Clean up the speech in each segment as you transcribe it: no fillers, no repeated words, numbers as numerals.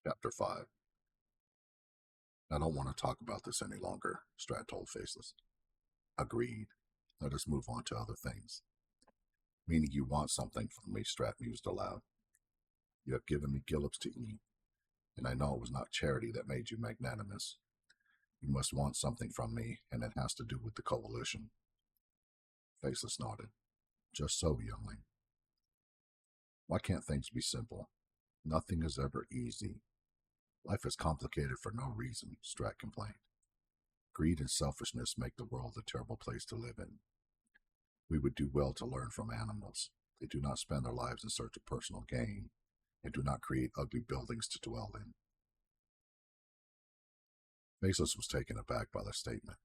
Chapter 5. I don't want to talk about this any longer, Strat told Faceless. Agreed. Let us move on to other things. Meaning you want something from me, Strat mused aloud. You have given me gillops to eat, and I know it was not charity that made you magnanimous. You must want something from me, and it has to do with the coalition. Faceless nodded. Just so, youngling. Why can't things be simple? Nothing is ever easy. Life is complicated for no reason, Strat complained. Greed and selfishness make the world a terrible place to live in. We would do well to learn from animals. They do not spend their lives in search of personal gain, and do not create ugly buildings to dwell in. Faceless was taken aback by the statement.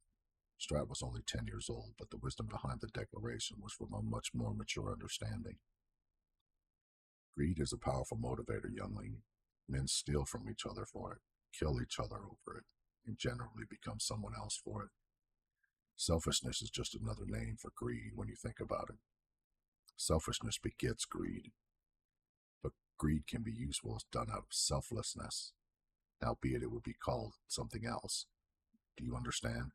Strat was only 10 years old, but the wisdom behind the declaration was from a much more mature understanding. Greed is a powerful motivator, youngling. Men steal from each other for it, kill each other over it, and generally become someone else for it. Selfishness is just another name for greed when you think about it. Selfishness begets greed, but greed can be useful as done out of selflessness, albeit it would be called something else. Do you understand?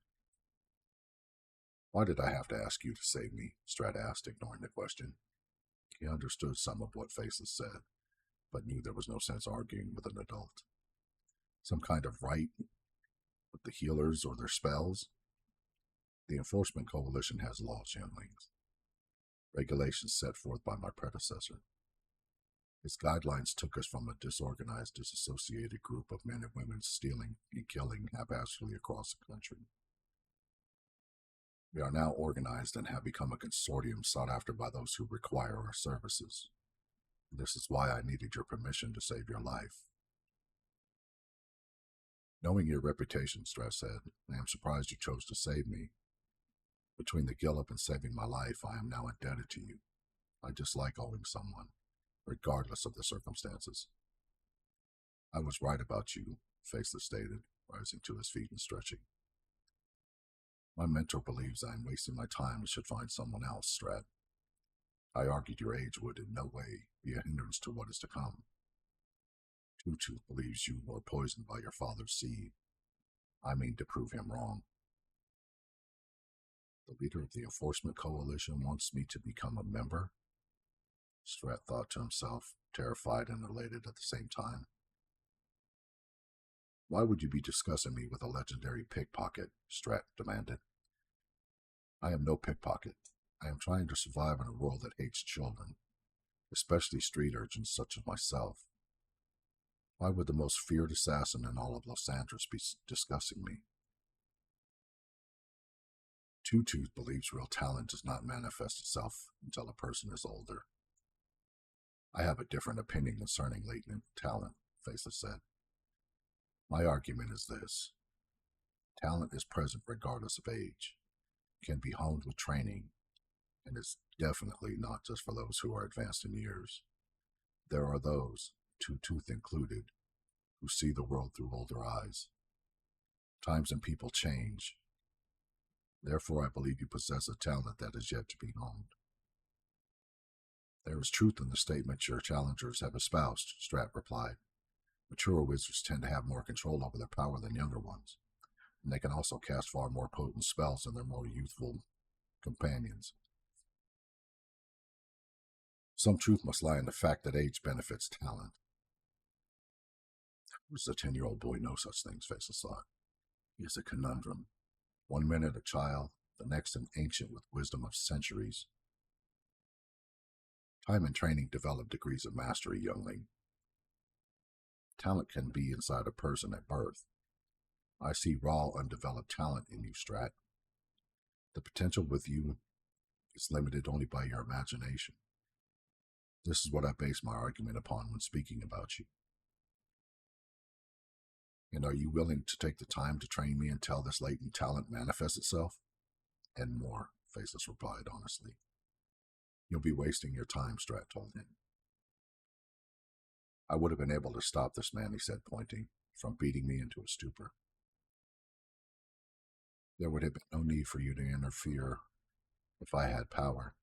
Why did I have to ask you to save me? Strat asked, ignoring the question. He understood some of what Faceless said, but knew there was no sense arguing with an adult. Some kind of right with the healers or their spells? The Enforcement Coalition has laws, younglings. Regulations set forth by my predecessor. Its guidelines took us from a disorganized, disassociated group of men and women stealing and killing haphazardly across the country. We are now organized and have become a consortium sought after by those who require our services. This is why I needed your permission to save your life. Knowing your reputation, Strat said, I am surprised you chose to save me. Between the gallop and saving my life, I am now indebted to you. I dislike owing someone, regardless of the circumstances. I was right about you, Faceless stated, rising to his feet and stretching. My mentor believes I am wasting my time and should find someone else, Strat. I argued your age would in no way be a hindrance to what is to come. Two-Tooth believes you were poisoned by your father's seed. I mean to prove him wrong. The leader of the Enforcement Coalition wants me to become a member? Strat thought to himself, terrified and elated at the same time. Why would you be discussing me with a legendary pickpocket? Strat demanded. I am no pickpocket. I am trying to survive in a world that hates children, especially street urchins such as myself. Why would the most feared assassin in all of Los Angeles be discussing me? Two-Tooth believes real talent does not manifest itself until a person is older. I have a different opinion concerning latent talent, Faceless said. My argument is this. Talent is present regardless of age, can be honed with training, and is definitely not just for those who are advanced in years. There are those, Two-Tooth included, who see the world through older eyes. Times and people change. Therefore, I believe you possess a talent that is yet to be honed. There is truth in the statement your challengers have espoused, Strat replied. Mature wizards tend to have more control over their power than younger ones, and they can also cast far more potent spells than their more youthful companions. Some truth must lie in the fact that age benefits talent. Who does a 10-year-old boy know such things, Faceless thought? He is a conundrum. 1 minute a child, the next an ancient with wisdom of centuries. Time and training develop degrees of mastery, youngling. Talent can be inside a person at birth. I see raw, undeveloped talent in you, Strat. The potential with you is limited only by your imagination. This is what I base my argument upon when speaking about you. And are you willing to take the time to train me until this latent talent manifests itself? And more, Faceless replied honestly. You'll be wasting your time, Strat told him. I would have been able to stop this man, he said, pointing, from beating me into a stupor. There would have been no need for you to interfere if I had power.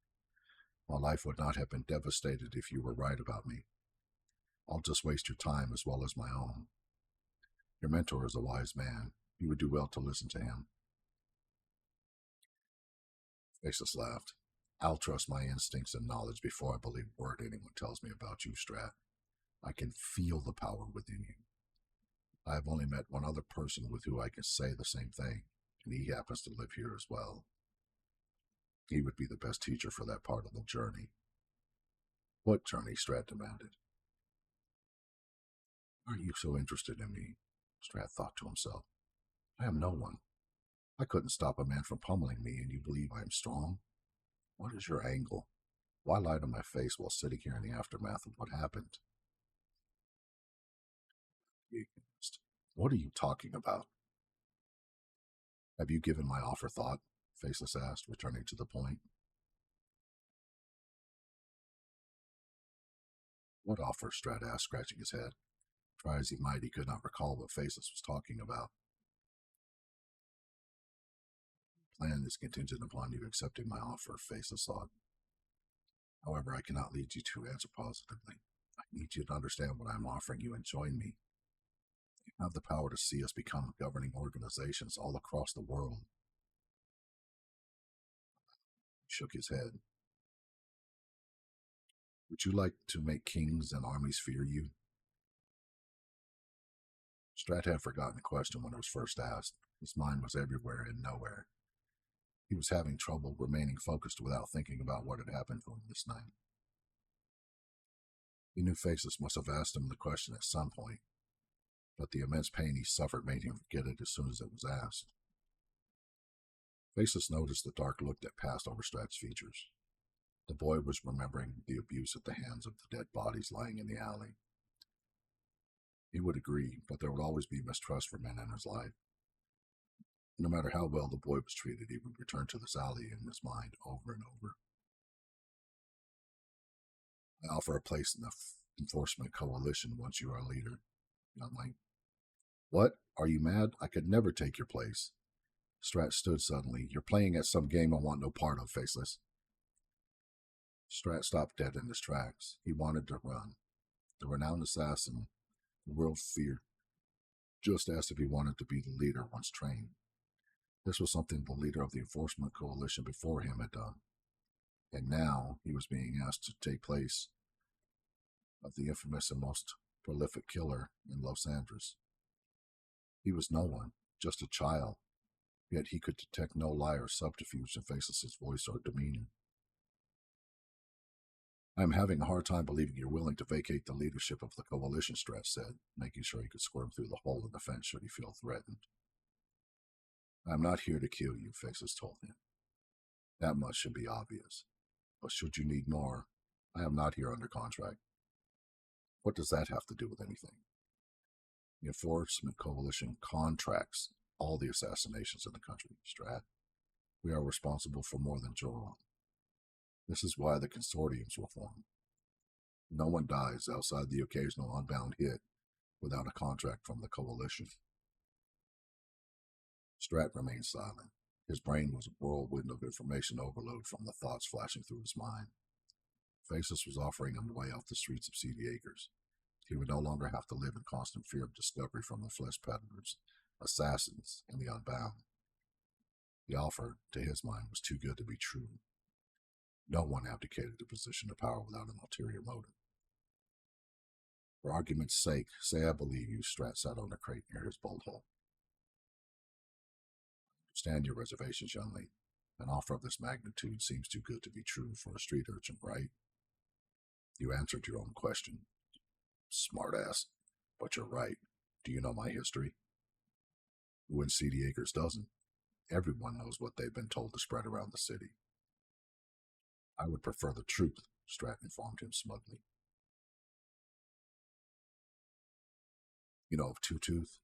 My life would not have been devastated if you were right about me. I'll just waste your time as well as my own. Your mentor is a wise man. You would do well to listen to him. Faceless laughed. I'll trust my instincts and knowledge before I believe a word anyone tells me about you, Strat. I can feel the power within you. I have only met one other person with whom I can say the same thing, and he happens to live here as well. He would be the best teacher for that part of the journey. What journey? Strat demanded. Why are you so interested in me? Strat thought to himself. I am no one. I couldn't stop a man from pummeling me, and you believe I am strong? What is your angle? Why lie to my face while sitting here in the aftermath of what happened? He asked. What are you talking about? Have you given my offer thought? Faceless asked, returning to the point. What offer? Strat asked, scratching his head. Try as he might, he could not recall what Faceless was talking about. The plan is contingent upon you accepting my offer, Faceless thought. However, I cannot lead you to answer positively. I need you to understand what I am offering you and join me. You have the power to see us become governing organizations all across the world. He shook his head. Would you like to make kings and armies fear you? Strat had forgotten the question when it was first asked. His mind was everywhere and nowhere. He was having trouble remaining focused without thinking about what had happened to him this night. He knew Faceless must have asked him the question at some point, but the immense pain he suffered made him forget it as soon as it was asked. Faceless noticed the dark look that passed over Strat's features. The boy was remembering the abuse at the hands of the dead bodies lying in the alley. He would agree, but there would always be mistrust for men in his life. No matter how well the boy was treated, he would return to this alley in his mind over and over. I offer a place in the enforcement coalition once you are a leader, youngling. What? Are you mad? I could never take your place. Strat stood suddenly. You're playing at some game I want no part of, Faceless. Strat stopped dead in his tracks. He wanted to run. The renowned assassin the world feared, just asked if he wanted to be the leader once trained. This was something the leader of the enforcement coalition before him had done. And now he was being asked to take place of the infamous and most prolific killer in Los Angeles. He was no one, just a child, yet he could detect no lie or subterfuge in Faceless's voice or demeanor. I am having a hard time believing you're willing to vacate the leadership of the coalition, Strat said, making sure he could squirm through the hole in the fence should he feel threatened. I am not here to kill you, Faceless told him. That much should be obvious. But should you need more, I am not here under contract. What does that have to do with anything? The Enforcement Coalition contracts all the assassinations in the country, Strat. We are responsible for more than Joel. This is why the consortiums were formed. No one dies outside the occasional unbound hit without a contract from the coalition. Strat remained silent. His brain was a whirlwind of information overload from the thoughts flashing through his mind. Faceless was offering him a way off the streets of City Acres. He would no longer have to live in constant fear of discovery from the flesh peddlers, assassins, and the unbound. The offer, to his mind, was too good to be true. No one abdicated a position of power without an ulterior motive. For argument's sake, say I believe you, Strat sat on a crate near his bolt hole. Understand your reservations, youngling. An offer of this magnitude seems too good to be true for a street urchin, right? You answered your own question. Smartass. But you're right. Do you know my history? Who in City Acres doesn't? Everyone knows what they've been told to spread around the city. I would prefer the truth, Strat informed him smugly. You know of Two-Tooth?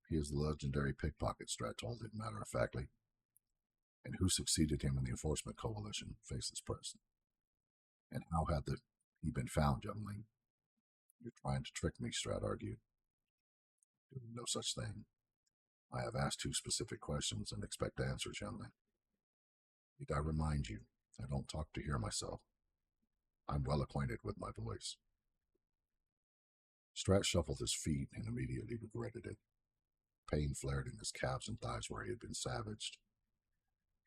He is the legendary pickpocket, Strat told him matter-of-factly. And who succeeded him in the Enforcement Coalition, Faceless pressed. And how had he been found, youngling? You're trying to trick me, Strat argued. Doing no such thing. I have asked 2 specific questions and expect answers, youngling. Need I remind you, I don't talk to hear myself. I'm well acquainted with my voice. Strat shuffled his feet and immediately regretted it. Pain flared in his calves and thighs where he had been savaged.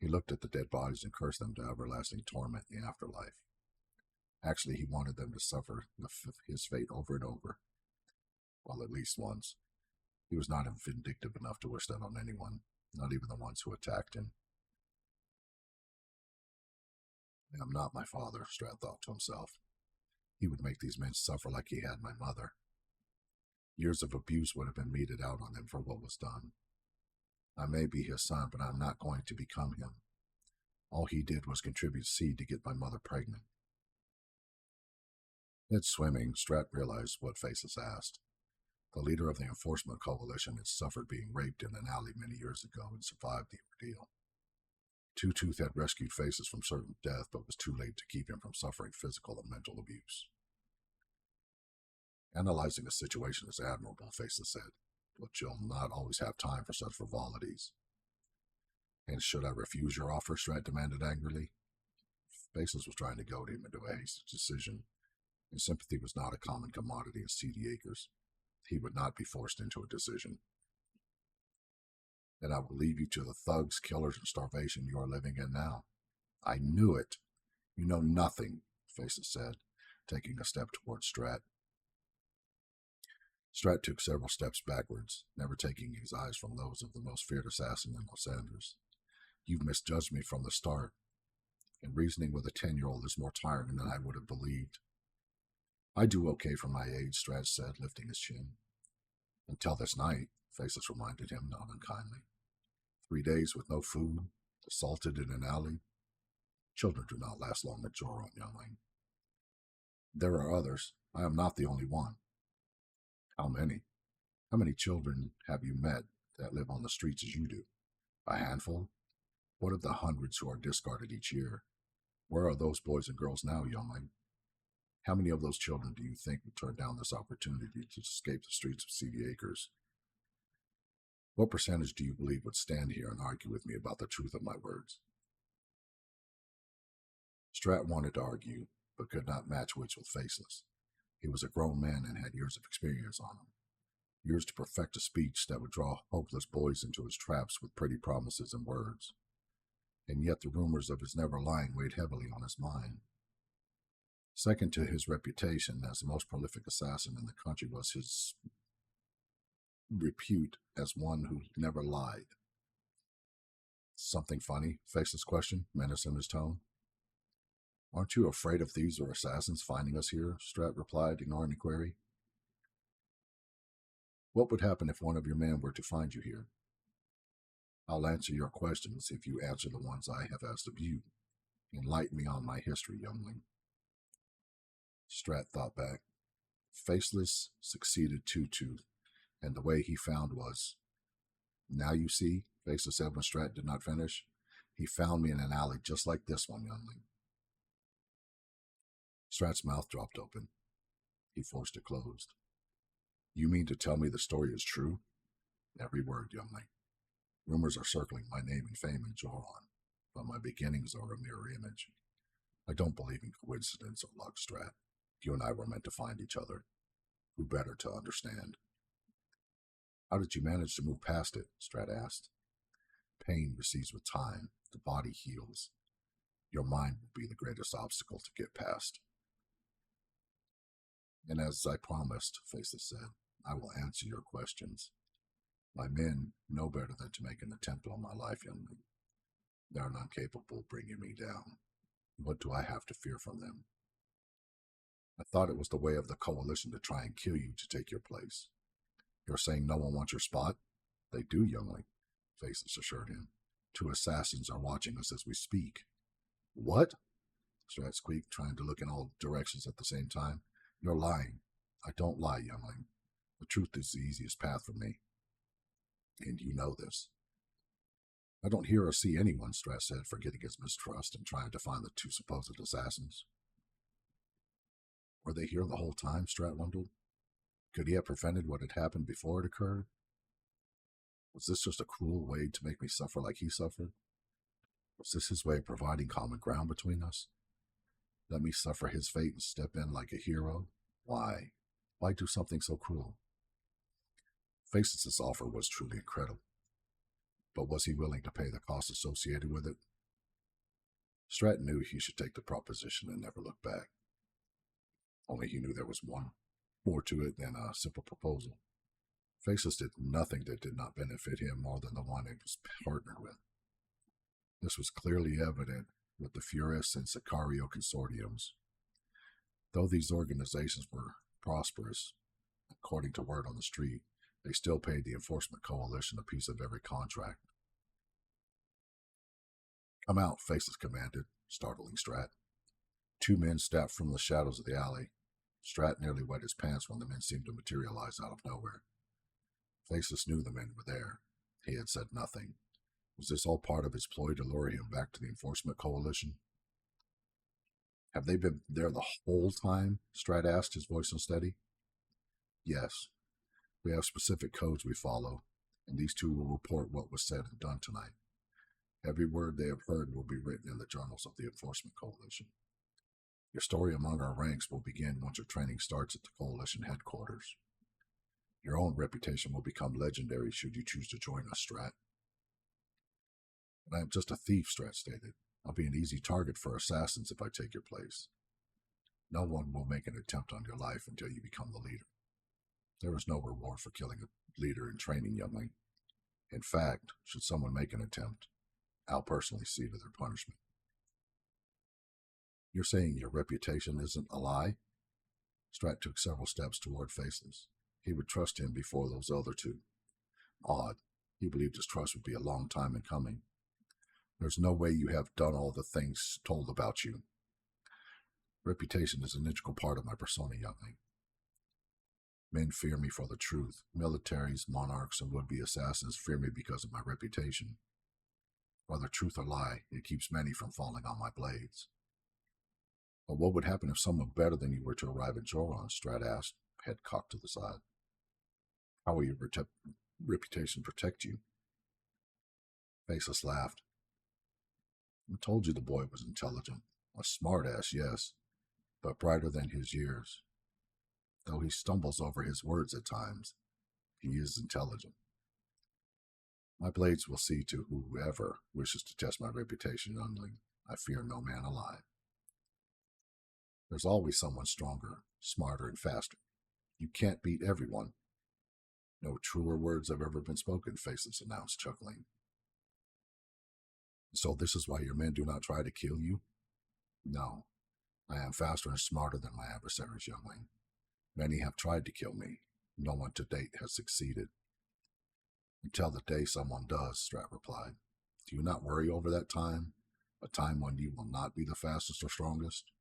He looked at the dead bodies and cursed them to everlasting torment in the afterlife. Actually, he wanted them to suffer his fate over and over. Well, at least once. He was not vindictive enough to wish that on anyone, not even the ones who attacked him. I am not my father, Strat thought to himself. He would make these men suffer like he had my mother. Years of abuse would have been meted out on them for what was done. I may be his son, but I'm not going to become him. All he did was contribute seed to get my mother pregnant. Mid swimming, Strat realized what Faces asked. The leader of the Enforcement Coalition had suffered being raped in an alley many years ago and survived the ordeal. Two Tooth had rescued Faces from certain death, but was too late to keep him from suffering physical and mental abuse. Analyzing a situation is admirable, Faces said, but you'll not always have time for such frivolities. And should I refuse your offer? Strat demanded angrily. Faces was trying to goad him into a hasty decision, and sympathy was not a common commodity in Seedy Acres. He would not be forced into a decision. Then I will leave you to the thugs, killers, and starvation you are living in now. I knew it. You know nothing, Faces said, taking a step towards Strat. Strat took several steps backwards, never taking his eyes from those of the most feared assassin in Los Angeles. You've misjudged me from the start, and reasoning with a 10-year-old is more tiring than I would have believed. I do okay for my age, Strat said, lifting his chin. Until this night, Faces reminded him not unkindly. 3 days with no food, assaulted in an alley. Children do not last long at Joron, youngling. There are others. I am not the only one. How many? How many children have you met that live on the streets as you do? A handful? What of the hundreds who are discarded each year? Where are those boys and girls now, youngling? How many of those children do you think would turn down this opportunity to escape the streets of Seedy Acres? What percentage do you believe would stand here and argue with me about the truth of my words? Strat wanted to argue, but could not match wits with Faceless. He was a grown man and had years of experience on him. Years to perfect a speech that would draw hopeless boys into his traps with pretty promises and words. And yet the rumors of his never lying weighed heavily on his mind. Second to his reputation as the most prolific assassin in the country was his repute as one who never lied. Something funny? Faceless questioned, menace in his tone. Aren't you afraid of thieves or assassins finding us here? Strat replied, ignoring the query. What would happen if one of your men were to find you here? I'll answer your questions if you answer the ones I have asked of you. Enlighten me on my history, youngling. Strat thought back. Faceless succeeded Two Tooth, and the way he found was, now you see, Faceless said when Strat did not finish, he found me in an alley just like this one, youngling. Strat's mouth dropped open. He forced it closed. You mean to tell me the story is true? Every word, youngling. Rumors are circling my name and fame in Joron, but my beginnings are a mirror image. I don't believe in coincidence or luck, Strat. You and I were meant to find each other. Who better to understand? How did you manage to move past it? Strat asked. Pain recedes with time. The body heals. Your mind will be the greatest obstacle to get past. And as I promised, Faceless said, I will answer your questions. My men know better than to make an attempt on my life, youngling. They are not capable of bringing me down. What do I have to fear from them? I thought it was the way of the coalition to try and kill you to take your place. You're saying no one wants your spot? They do, youngling, Faceless assured him. 2 assassins are watching us as we speak. What? Strat squeaked, trying to look in all directions at the same time. You're lying. I don't lie, youngling. The truth is the easiest path for me. And you know this. I don't hear or see anyone, Strat said, forgetting his mistrust and trying to find the 2 supposed assassins. Were they here the whole time? Strat wondered. Could he have prevented what had happened before it occurred? Was this just a cruel way to make me suffer like he suffered? Was this his way of providing common ground between us? Let me suffer his fate and step in like a hero? Why? Why do something so cruel? Faces' offer was truly incredible, but was he willing to pay the cost associated with it? Stratton knew he should take the proposition and never look back. Only he knew there was more to it than a simple proposal. Faces did nothing that did not benefit him more than the one he was partnered with. This was clearly evident with the Furus and Sicario consortiums. Though these organizations were prosperous, according to word on the street, they still paid the Enforcement Coalition a piece of every contract. "Come out," Faces commanded, startling Strat. 2 men stepped from the shadows of the alley. Strat nearly wet his pants when the men seemed to materialize out of nowhere. Faces knew the men were there. He had said nothing. Was this all part of his ploy to lure him back to the Enforcement Coalition? "Have they been there the whole time?" Strat asked, his voice unsteady. "Yes. We have specific codes we follow, and these 2 will report what was said and done tonight. Every word they have heard will be written in the journals of the Enforcement Coalition. Your story among our ranks will begin once your training starts at the Coalition headquarters. Your own reputation will become legendary should you choose to join us, Strat." "But I am just a thief," Strat stated. "I'll be an easy target for assassins if I take your place. No one will make an attempt on your life until you become the leader. There is no reward for killing a leader in training, youngling. In fact, should someone make an attempt, I'll personally see to their punishment." "You're saying your reputation isn't a lie?" Strat took several steps toward Faces. He would trust him before those other 2. Odd. He believed his trust would be a long time in coming. "There's no way you have done all the things told about you." "Reputation is an integral part of my persona, youngling. Men fear me for the truth. Militaries, monarchs, and would-be assassins fear me because of my reputation. Whether truth or lie, it keeps many from falling on my blades." "But what would happen if someone better than you were to arrive at Joron?" Strat asked, head cocked to the side. "How will your reputation protect you?" Faceless laughed. "I told you the boy was intelligent. A smart-ass, yes, but brighter than his years. Though he stumbles over his words at times, he is intelligent. My blades will see to whoever wishes to test my reputation, youngling. I fear no man alive. There's always someone stronger, smarter, and faster. You can't beat everyone." "No truer words have ever been spoken," Faces announced, chuckling. "So this is why your men do not try to kill you?" "No. I am faster and smarter than my adversaries, youngling. Many have tried to kill me. No one to date has succeeded." "Until the day someone does," Strat replied. "Do you not worry over that time? A time when you will not be the fastest or strongest?"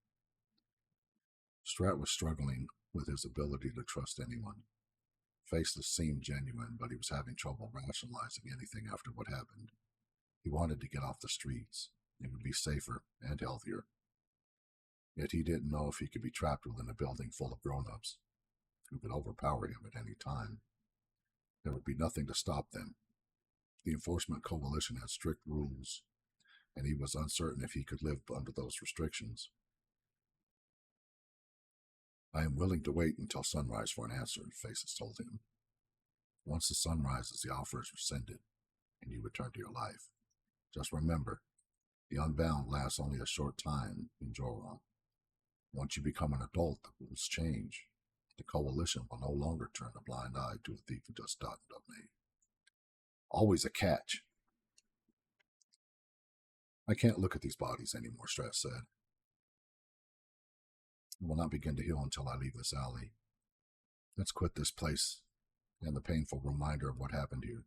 Strat was struggling with his ability to trust anyone. Faceless seemed genuine, but he was having trouble rationalizing anything after what happened. He wanted to get off the streets. It would be safer and healthier. Yet he didn't know if he could be trapped within a building full of grown-ups who could overpower him at any time. There would be nothing to stop them. The Enforcement Coalition had strict rules, and he was uncertain if he could live under those restrictions. "I am willing to wait until sunrise for an answer," Faces told him. "Once the sun rises, the offer is rescinded, and you return to your life. Just remember, the Unbound lasts only a short time in Joron. Once you become an adult, the rules change. The Coalition will no longer turn a blind eye to a thief who does not love me." "Always a catch." "I can't look at these bodies anymore," Strat said. "I will not begin to heal until I leave this alley. Let's quit this place and the painful reminder of what happened here."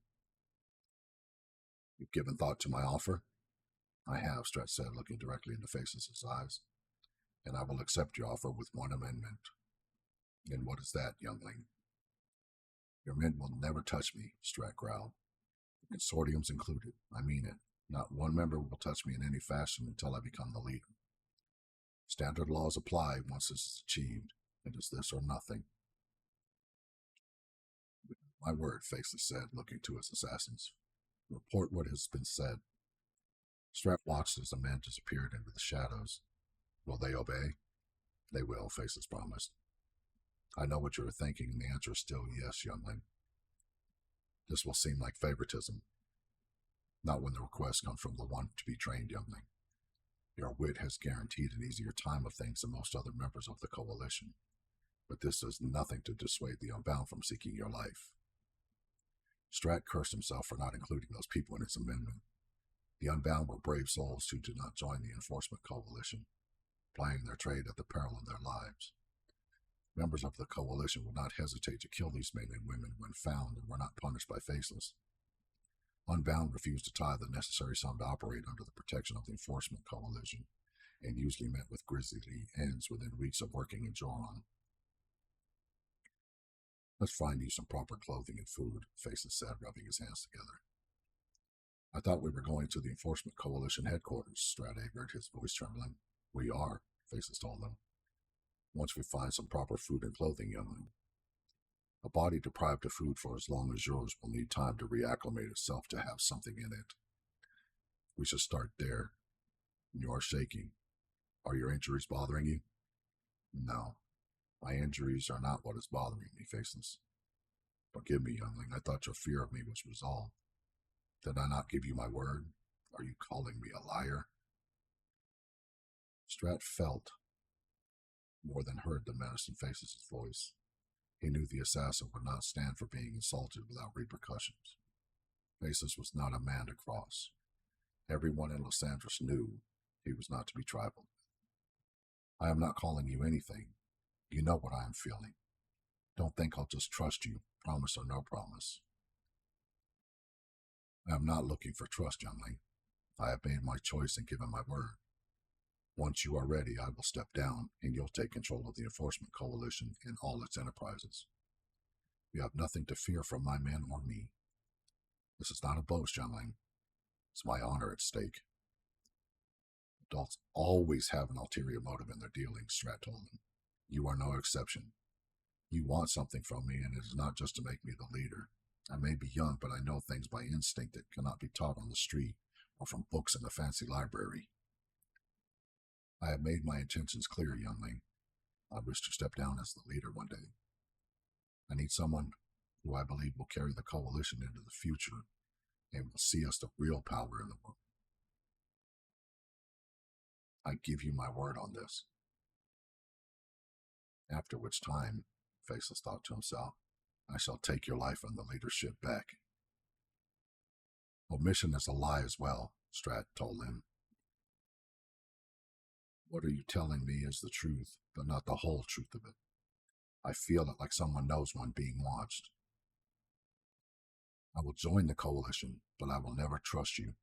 "You've given thought to my offer?" "I have," Strat said, looking directly into Faces' eyes. "And I will accept your offer with one amendment." "And what is that, youngling?" "Your men will never touch me," Strat growled. "The consortiums included. I mean it. Not one member will touch me in any fashion until I become the leader. Standard laws apply once this is achieved. It is this or nothing." "My word," Faceless said, looking to his assassins. "Report what has been said." Strat watched as the men disappeared into the shadows. "Will they obey?" "They will," Faceless promised. I know what you are thinking, and the answer is still yes, youngling. This will seem like favoritism, not when the request comes from the one to be trained, youngling. Your wit has guaranteed an easier time of things than most other members of the coalition, but this does nothing to dissuade the unbound from seeking your life. Strat cursed himself for not including those people in his amendment. The unbound were brave souls who did not join the enforcement coalition, plying their trade at the peril of their lives. Members of the coalition would not hesitate to kill these men and women when found and were not punished by Faceless. Unbound refused to tie the necessary sum to operate under the protection of the enforcement coalition, and usually met with grisly ends within weeks of working in Joron. Let's find you some proper clothing and food, Faceless said, rubbing his hands together. I thought we were going to the enforcement coalition headquarters, Strat averred, his voice trembling. We are, Faceless told them. Once we find some proper food and clothing, youngling. A body deprived of food for as long as yours will need time to reacclimate itself to have something in it. We should start there. You are shaking. Are your injuries bothering you? No. My injuries are not what is bothering me, Faceless. Forgive me, youngling. I thought your fear of me was resolved. Did I not give you my word? Are you calling me a liar? Strat felt, more than heard, the menace in Faceless' voice. He knew the assassin would not stand for being insulted without repercussions. Faceless was not a man to cross. Everyone in Los Angeles knew he was not to be trifled with. I am not calling you anything. You know what I am feeling. Don't think I'll just trust you, promise or no promise. I am not looking for trust, youngling. I have made my choice and given my word. Once you are ready, I will step down, and you'll take control of the enforcement coalition and all its enterprises. You have nothing to fear from my men or me. This is not a boast, youngling. It's my honor at stake. Adults always have an ulterior motive in their dealings, Strat told him. You are no exception. You want something from me, and it is not just to make me the leader. I may be young, but I know things by instinct that cannot be taught on the street or from books in a fancy library. I have made my intentions clear, youngling. I wish to step down as the leader one day. I need someone who I believe will carry the coalition into the future and will see us the real power in the world. I give you my word on this. After which time, Faceless thought to himself, I shall take your life and the leadership back. Omission is a lie as well, Strat told him. What are you telling me is the truth, but not the whole truth of it. I feel it like someone knows one being watched. I will join the coalition, but I will never trust you.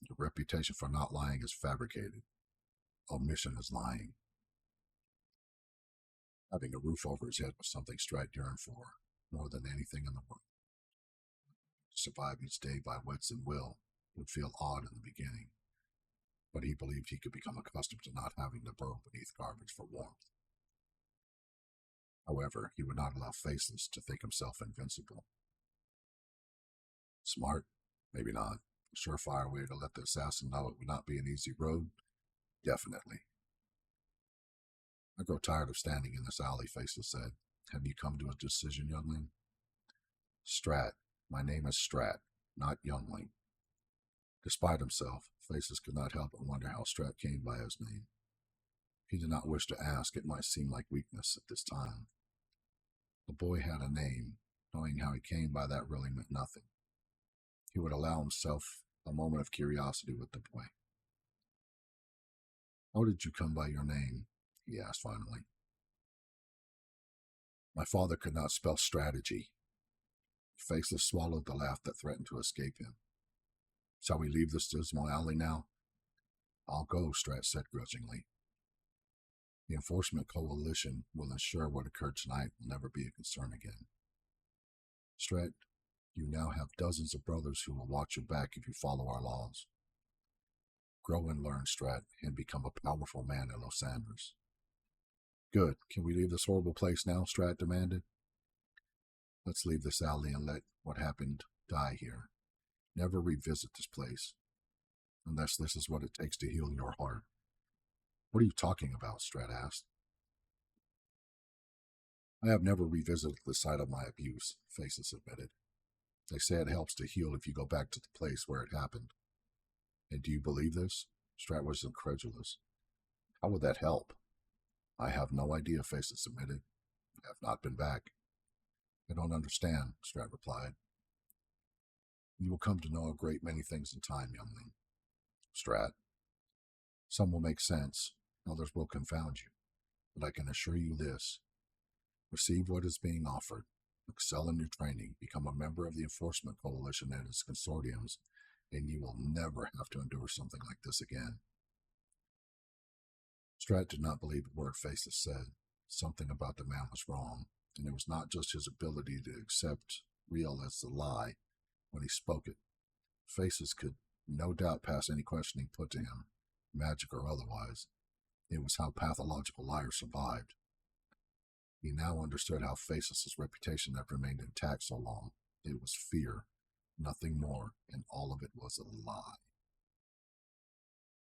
Your reputation for not lying is fabricated. Omission is lying. Having a roof over his head was something Strat yearned for, more than anything in the world. To survive each day by wits and will would feel odd in the beginning, but he believed he could become accustomed to not having to burrow beneath garbage for warmth. However, he would not allow Faceless to think himself invincible. Smart? Maybe not. A surefire way to let the assassin know it would not be an easy road? Definitely. I grow tired of standing in this alley, Faceless said. Have you come to a decision, youngling? Strat. My name is Strat, not youngling. Despite himself, Faceless could not help but wonder how Strat came by his name. He did not wish to ask. It might seem like weakness at this time. The boy had a name. Knowing how he came by that really meant nothing. He would allow himself a moment of curiosity with the boy. How did you come by your name? He asked finally. My father could not spell strategy. Faceless swallowed the laugh that threatened to escape him. Shall we leave this dismal alley now? I'll go, Strat said grudgingly. The enforcement coalition will ensure what occurred tonight will never be a concern again. Strat, you now have dozens of brothers who will watch your back if you follow our laws. Grow and learn, Strat, and become a powerful man in Los Angeles. Good. Can we leave this horrible place now? Strat demanded. Let's leave this alley and let what happened die here. Never revisit this place, unless this is what it takes to heal your heart. What are you talking about? Strat asked. I have never revisited the site of my abuse, Faces admitted. They say it helps to heal if you go back to the place where it happened. And do you believe this? Strat was incredulous. How would that help? I have no idea, Faces admitted. I have not been back. I don't understand, Strat replied. You will come to know a great many things in time, youngling. Strat. Some will make sense, others will confound you. But I can assure you this. Receive what is being offered. Excel in your training. Become a member of the Enforcement Coalition and its consortiums, and you will never have to endure something like this again. Strat did not believe a word Faces said. Something about the man was wrong, and it was not just his ability to accept real as a lie when he spoke it. Faces could no doubt pass any questioning put to him, magic or otherwise. It was how pathological liars survived. He now understood how Faces' reputation had remained intact so long. It was fear, nothing more, and all of it was a lie.